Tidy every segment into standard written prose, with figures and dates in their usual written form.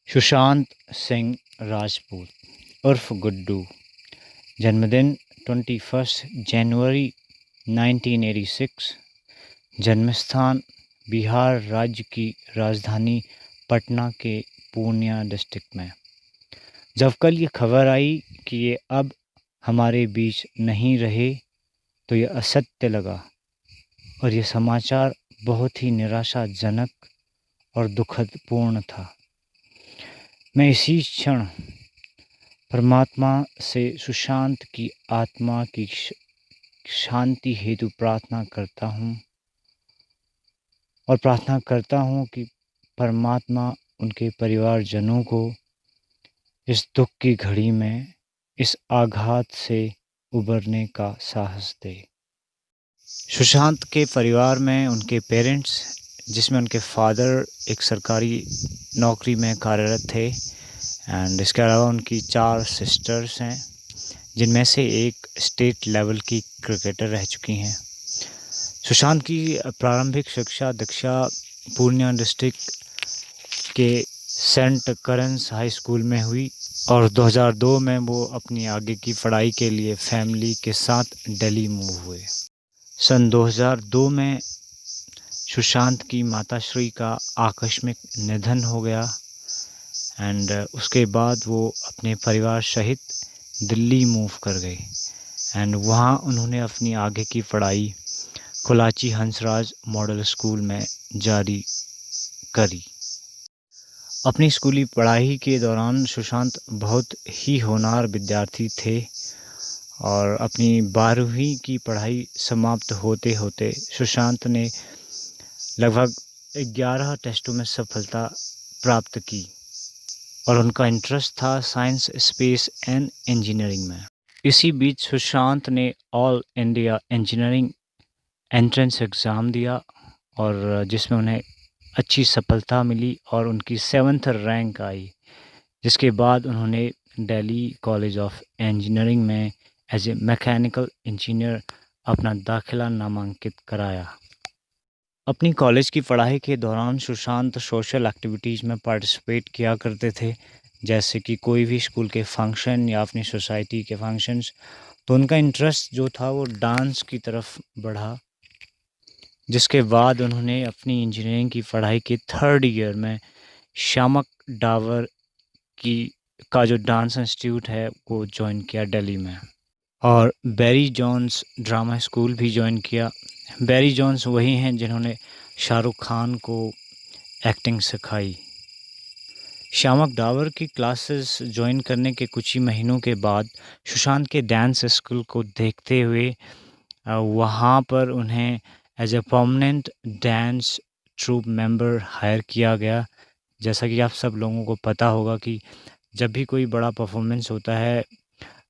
सुशांत सिंह राजपूत उर्फ गुड्डू, जन्मदिन 21 जनवरी 1986, जन्मस्थान बिहार राज्य की राजधानी पटना के पूर्णिया डिस्ट्रिक्ट में। जब कल ये खबर आई कि ये अब हमारे बीच नहीं रहे तो ये असत्य लगा और ये समाचार बहुत ही निराशाजनक और दुखद पूर्ण था। मैं इसी क्षण परमात्मा से सुशांत की आत्मा की शांति हेतु प्रार्थना करता हूँ और प्रार्थना करता हूँ कि परमात्मा उनके परिवारजनों को इस दुख की घड़ी में इस आघात से उबरने का साहस दे। सुशांत के परिवार में उनके पेरेंट्स, जिसमें उनके फादर एक सरकारी नौकरी में कार्यरत थे एंड इसके अलावा उनकी 4 सिस्टर्स हैं, जिनमें से एक स्टेट लेवल की क्रिकेटर रह चुकी हैं। सुशांत की प्रारंभिक शिक्षा दीक्षा पूर्णिया डिस्ट्रिक्ट के सेंट करन्स हाई स्कूल में हुई और 2002 में वो अपनी आगे की पढ़ाई के लिए फैमिली के साथ दिल्ली मूव हुए। सन 2002 में सुशांत की माताश्री का आकस्मिक निधन हो गया एंड उसके बाद वो अपने परिवार सहित दिल्ली मूव कर गए एंड वहाँ उन्होंने अपनी आगे की पढ़ाई कोलाची हंसराज मॉडल स्कूल में जारी करी। अपनी स्कूली पढ़ाई के दौरान सुशांत बहुत ही होनहार विद्यार्थी थे और अपनी 12वीं की पढ़ाई समाप्त होते होते सुशांत ने लगभग 11 टेस्टों में सफलता प्राप्त की और उनका इंटरेस्ट था साइंस, स्पेस एंड इंजीनियरिंग में। इसी बीच सुशांत ने all India engineering entrance exam दिया और जिसमें उन्हें अच्छी सफलता मिली और उनकी 7th रैंक आई, जिसके बाद उन्होंने दिल्ली कॉलेज ऑफ इंजीनियरिंग में एज ए मैकेनिकल इंजीनियर अपना दाखिला नामांकित कराया। अपनी कॉलेज की पढ़ाई के दौरान सुशांत सोशल एक्टिविटीज़ में पार्टिसिपेट किया करते थे, जैसे कि कोई भी स्कूल के फंक्शन या अपनी सोसाइटी के फंक्शंस। तो उनका इंटरेस्ट जो था वो डांस की तरफ बढ़ा, जिसके बाद उन्होंने अपनी इंजीनियरिंग की पढ़ाई के 3rd ईयर में शामक डावर का जो डांस इंस्टीट्यूट है वो ज्वाइन किया दिल्ली में और बैरी जॉन्स ड्रामा स्कूल भी ज्वाइन किया। बैरी जॉन्स वही हैं जिन्होंने शाहरुख खान को एक्टिंग सिखाई। शामक डावर की क्लासेस ज्वाइन करने के कुछ ही महीनों के बाद सुशांत के डांस स्कूल को देखते हुए वहाँ पर उन्हें as a permanent dance troupe member hire किया गया। जैसा कि आप सब लोगों को पता होगा कि जब भी कोई बड़ा परफॉर्मेंस होता है,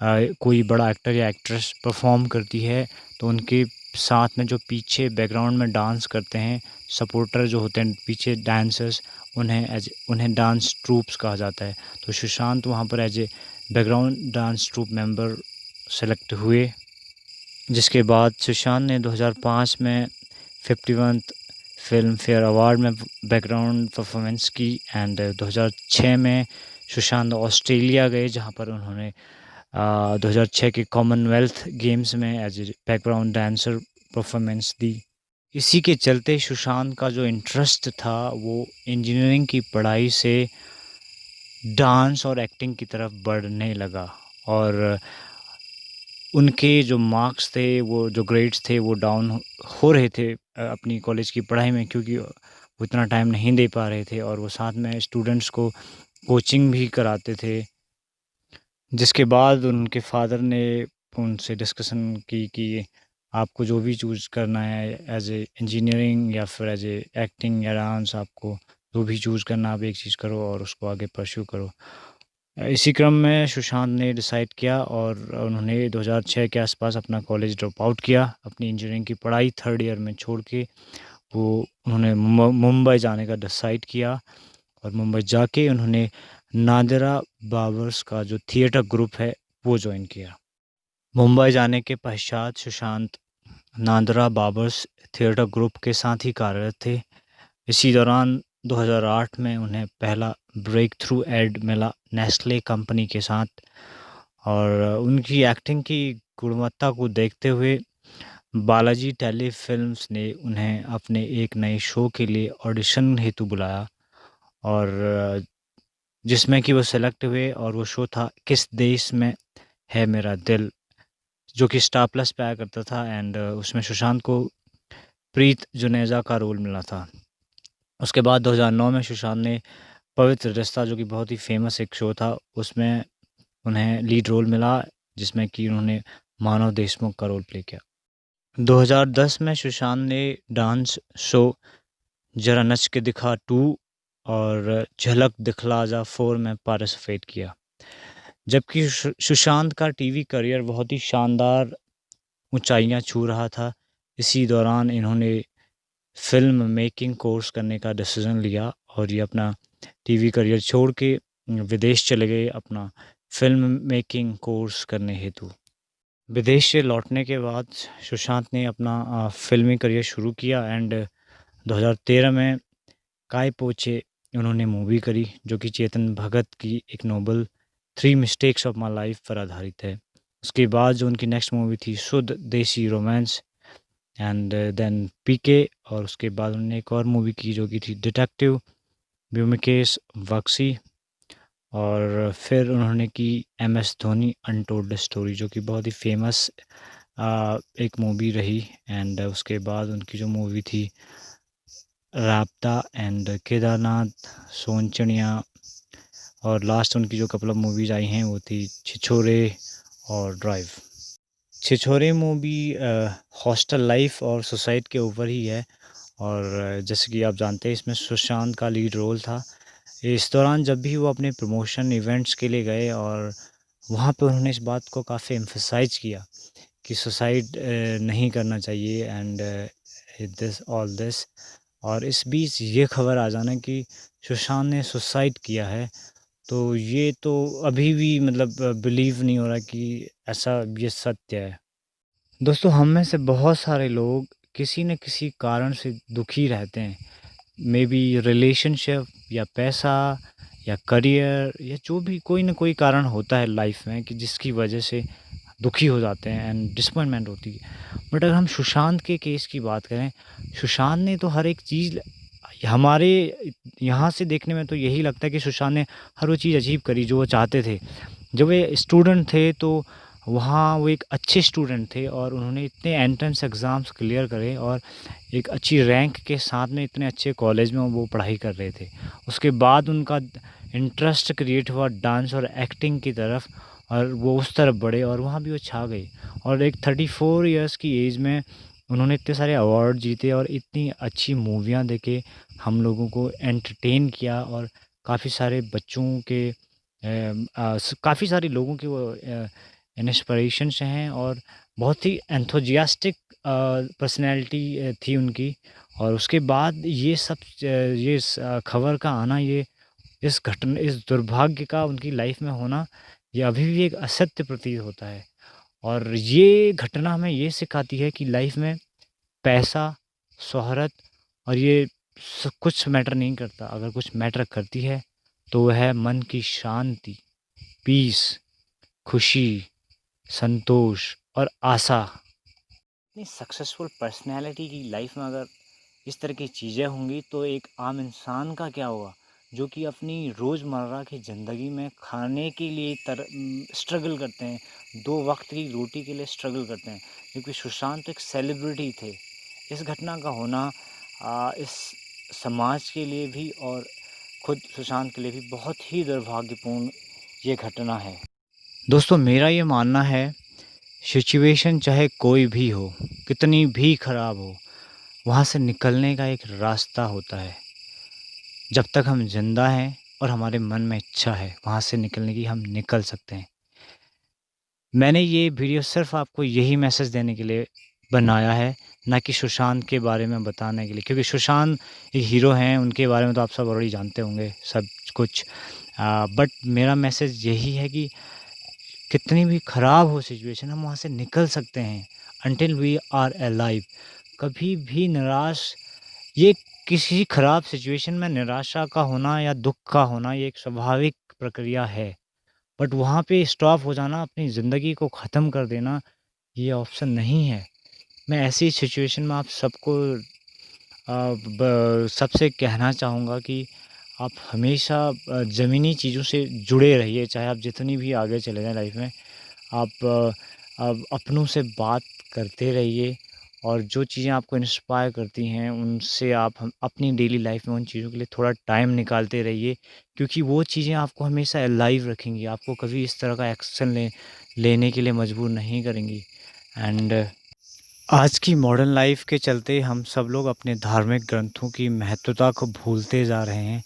कोई बड़ा एक्टर या एक्ट्रेस परफॉर्म करती है, तो उनके साथ में जो पीछे बैकग्राउंड में डांस करते हैं सपोर्टर जो होते हैं पीछे डांसर्स, उन्हें डांस ट्रूप्स कहा जाता है। तो सुशांत वहाँ पर as a background dance troupe member select हुए, जिसके बाद सुशांत ने 2005 में 51 फिल्म फेयर अवार्ड में बैकग्राउंड परफॉर्मेंस की एंड 2006 में सुशांत ऑस्ट्रेलिया गए, जहाँ पर उन्होंने 2006 के कॉमनवेल्थ गेम्स में as a background dancer performance दी। इसी के चलते सुशांत का जो इंटरेस्ट था वो इंजीनियरिंग की पढ़ाई से डांस और एक्टिंग की तरफ बढ़ने लगा और उनके जो मार्क्स थे, वो जो ग्रेड्स थे वो डाउन हो रहे थे अपनी कॉलेज की पढ़ाई में, क्योंकि वो इतना टाइम नहीं दे पा रहे थे और वो साथ में स्टूडेंट्स को कोचिंग भी कराते थे। जिसके बाद उनके फादर ने उनसे डिस्कशन की कि आपको जो भी चूज़ करना है एज ए इंजीनियरिंग या फिर एज ए एक्टिंग या डांस, आपको जो भी चूज़ करना आप एक चीज़ करो और उसको आगे परस्यू करो। इसी क्रम में सुशांत ने डिसाइड किया और उन्होंने 2006 के आसपास अपना कॉलेज ड्रॉप आउट किया। अपनी इंजीनियरिंग की पढ़ाई 3rd ईयर में छोड़ के उन्होंने मुंबई जाने का डिसाइड किया और मुंबई जाके उन्होंने नादिरा बाबर्स का जो थिएटर ग्रुप है वो ज्वाइन किया। मुंबई जाने के पश्चात सुशांत नादिरा बाबर्स थिएटर ग्रुप के साथ ही कार्यरत थे। इसी दौरान 2008 में उन्हें पहला ब्रेक थ्रू एड मिला नेस्ले कंपनी के साथ और उनकी एक्टिंग की गुणवत्ता को देखते हुए बालाजी टेलीफ़िल्म्स ने उन्हें अपने एक नए शो के लिए ऑडिशन हेतु बुलाया और जिसमें कि वो सेलेक्ट हुए और वो शो था किस देश में है मेरा दिल, जो कि स्टार प्लस पे आया करता था एंड उसमें सुशांत को प्रीत जुनेजा का रोल मिला था। उसके बाद 2009 में सुशांत ने पवित्र रिश्ता, जो कि बहुत ही फ़ेमस एक शो था, उसमें उन्हें लीड रोल मिला, जिसमें कि उन्होंने मानव देशमुख का रोल प्ले किया। 2010 में सुशांत ने डांस शो ज़रा नच के दिखा 2 और झलक दिखला जा 4 में पार्टिसिपेट किया। जबकि सुशांत का टीवी करियर बहुत ही शानदार ऊंचाइयां छू रहा था, इसी दौरान इन्होंने फ़िल्म मेकिंग कोर्स करने का डिसीज़न लिया और ये अपना टीवी करियर छोड़ के विदेश चले गए अपना फ़िल्म मेकिंग कोर्स करने हेतु। विदेश से लौटने के बाद सुशांत ने अपना फ़िल्मी करियर शुरू किया एंड 2013 में काय पोचे उन्होंने मूवी करी, जो कि चेतन भगत की एक novel 3 mistakes of my life पर आधारित है। उसके बाद जो उनकी नेक्स्ट मूवी थी शुद्ध देसी रोमांस एंड देन पीके, और उसके बाद उन्होंने एक और मूवी की जो कि थी डिटेक्टिव ब्योमिकेश बख्शी, और फिर उन्होंने की एमएस धोनी अनटोल्ड स्टोरी, जो कि बहुत ही फेमस एक मूवी रही एंड उसके बाद उनकी जो मूवी थी राब्ता एंड केदारनाथ, सोनचनिया, और लास्ट उनकी जो कपल ऑफ मूवीज़ आई हैं वो थी छिछोरे और ड्राइव। छिछोरे मूवी हॉस्टल लाइफ और सुसाइड के ऊपर ही है और जैसे कि आप जानते हैं इसमें सुशांत का लीड रोल था। इस दौरान जब भी वो अपने प्रमोशन इवेंट्स के लिए गए और वहाँ पे उन्होंने इस बात को काफ़ी एम्फसाइज़ किया कि सुसाइड नहीं करना चाहिए एंड दिस ऑल दिस, और इस बीच ये खबर आ जाना कि सुशांत ने सुसाइड किया है, तो ये तो अभी भी मतलब बिलीव नहीं हो रहा कि ऐसा ये सत्य है। दोस्तों, हम में से बहुत सारे लोग किसी न किसी कारण से दुखी रहते हैं। मे बी रिलेशनशिप या पैसा या करियर या जो भी कोई ना कोई कारण होता है लाइफ में कि जिसकी वजह से दुखी हो जाते हैं एंड डिसअपॉइंटमेंट होती है। बट अगर हम सुशांत के केस की बात करें, सुशांत ने तो हर एक चीज़ हमारे यहाँ से देखने में तो यही लगता है कि सुशांत ने हर वो चीज़ अचीव करी जो वो चाहते थे। जब वे स्टूडेंट थे तो वहाँ वो एक अच्छे स्टूडेंट थे और उन्होंने इतने एंट्रेंस एग्ज़ाम्स क्लियर करे और एक अच्छी रैंक के साथ में इतने अच्छे कॉलेज में वो पढ़ाई कर रहे थे। उसके बाद उनका इंटरेस्ट क्रिएट हुआ डांस और एक्टिंग की तरफ और वो उस तरफ बढ़े और वहाँ भी वो छा गए और एक 34 इयर्स की एज में उन्होंने इतने सारे अवार्ड जीते और इतनी अच्छी मूवियाँ देके हम लोगों को एंटरटेन किया और काफ़ी सारे बच्चों के काफ़ी सारे लोगों के वो इंस्पिरेशंस हैं और बहुत ही एंथुसियास्टिक पर्सनैलिटी थी उनकी। और उसके बाद ये सब ये खबर का आना, ये इस दुर्भाग्य का उनकी लाइफ में होना, ये अभी भी एक असत्य प्रतीत होता है। और ये घटना हमें ये सिखाती है कि लाइफ में पैसा, शोहरत और ये कुछ मैटर नहीं करता। अगर कुछ मैटर करती है तो वह है मन की शांति, पीस, खुशी, संतोष और आशा। इतनी सक्सेसफुल पर्सनैलिटी की लाइफ में अगर इस तरह की चीज़ें होंगी तो एक आम इंसान का क्या होगा, जो कि अपनी रोज़मर्रा की ज़िंदगी में खाने के लिए स्ट्रगल करते हैं, 2 वक्त की रोटी के लिए स्ट्रगल करते हैं। क्योंकि सुशांत एक सेलिब्रिटी थे। इस घटना का होना इस समाज के लिए भी और खुद सुशांत के लिए भी बहुत ही दुर्भाग्यपूर्ण ये घटना है। दोस्तों, मेरा ये मानना है, सिचुएशन चाहे कोई भी हो, कितनी भी ख़राब हो, वहाँ से निकलने का एक रास्ता होता है। जब तक हम ज़िंदा हैं और हमारे मन में इच्छा है, वहाँ से निकलने की, हम निकल सकते हैं। मैंने ये वीडियो सिर्फ़ आपको यही मैसेज देने के लिए बनाया है, ना कि सुशांत के बारे में बताने के लिए, क्योंकि सुशांत एक हीरो हैं, उनके बारे में तो आप सब ऑलरेडी जानते होंगे सब कुछ। बट मेरा मैसेज यही है कि कितनी भी ख़राब हो सिचुएशन, हम वहाँ से निकल सकते हैं। Until we are alive. कभी भी निराश, ये किसी ख़राब सिचुएशन में निराशा का होना या दुःख का होना ये एक स्वाभाविक प्रक्रिया है। बट वहाँ पे स्टॉप हो जाना, अपनी ज़िंदगी को ख़त्म कर देना, ये ऑप्शन नहीं है। मैं ऐसी सिचुएशन में आप सबको सबसे कहना चाहूँगा कि आप हमेशा ज़मीनी चीज़ों से जुड़े रहिए, चाहे आप जितनी भी आगे चले जाएँ लाइफ़ में। आप अपनों से बात करते रहिए और जो चीज़ें आपको इंस्पायर करती हैं, उनसे आप हम अपनी डेली लाइफ़ में उन चीज़ों के लिए थोड़ा टाइम निकालते रहिए, क्योंकि वो चीज़ें आपको हमेशा अलाइव रखेंगी, आपको कभी इस तरह का एक्शन लेने के लिए मजबूर नहीं करेंगी। एंड आज की मॉडर्न लाइफ़ के चलते हम सब लोग अपने धार्मिक ग्रंथों की महत्वता को भूलते जा रहे हैं।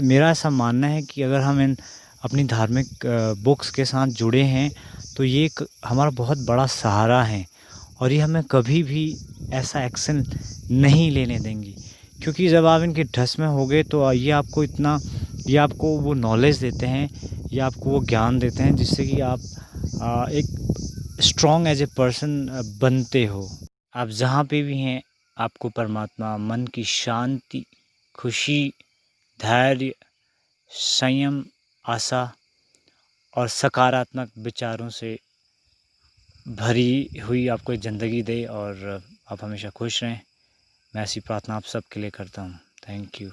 मेरा ऐसा मानना है कि अगर हम इन अपनी धार्मिक बुक्स के साथ जुड़े हैं, तो ये एक हमारा बहुत बड़ा सहारा है और ये हमें कभी भी ऐसा एक्शन नहीं लेने देंगी। क्योंकि जब आप इनके टच में होगे तो ये आपको वो नॉलेज देते हैं, ये आपको वो ज्ञान देते हैं जिससे कि आप एक स्ट्रॉन्ग एज ए पर्सन बनते हो। आप जहाँ पे भी हैं, आपको परमात्मा मन की शांति, खुशी, धैर्य, संयम, आशा और सकारात्मक विचारों से भरी हुई आपको एक ज़िंदगी दे और आप हमेशा खुश रहें। मैं ऐसी प्रार्थना आप सबके लिए करता हूँ। Thank you.